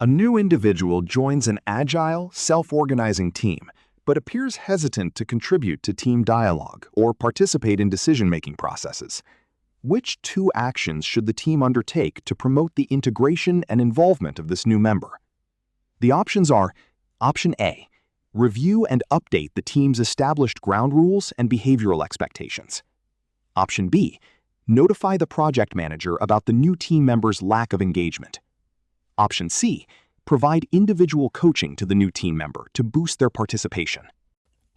A new individual joins an agile, self-organizing team, but appears hesitant to contribute to team dialogue or participate in decision-making processes. Which two actions should the team undertake to promote the integration and involvement of this new member? The options are: Option A, review and update the team's established ground rules and behavioral expectations. Option B, notify the project manager about the new team member's lack of engagement. Option C, provide individual coaching to the new team member to boost their participation.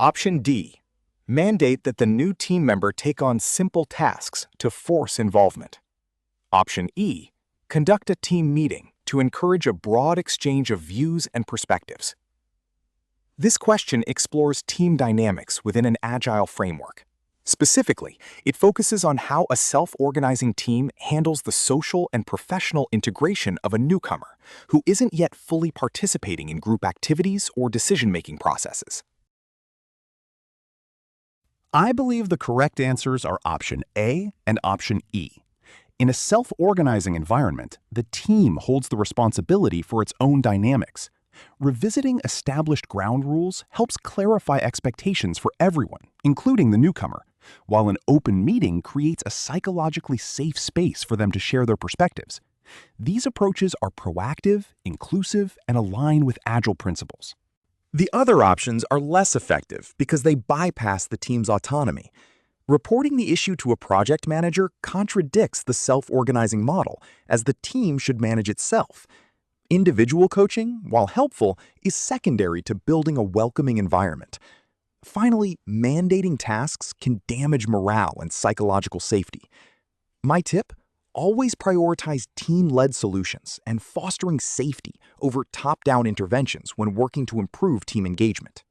Option D, mandate that the new team member take on simple tasks to force involvement. Option E, conduct a team meeting to encourage a broad exchange of views and perspectives. This question explores team dynamics within an agile framework. Specifically, it focuses on how a self-organizing team handles the social and professional integration of a newcomer who isn't yet fully participating in group activities or decision-making processes. I believe the correct answers are Option A and Option E. In a self-organizing environment, the team holds the responsibility for its own dynamics. Revisiting established ground rules helps clarify expectations for everyone, including the newcomer, while an open meeting creates a psychologically safe space for them to share their perspectives. These approaches are proactive, inclusive, and align with agile principles. The other options are less effective because they bypass the team's autonomy. Reporting the issue to a project manager contradicts the self-organizing model, as the team should manage itself. Individual coaching, while helpful, is secondary to building a welcoming environment. Finally, mandating tasks can damage morale and psychological safety. My tip: always prioritize team-led solutions and fostering safety over top-down interventions when working to improve team engagement.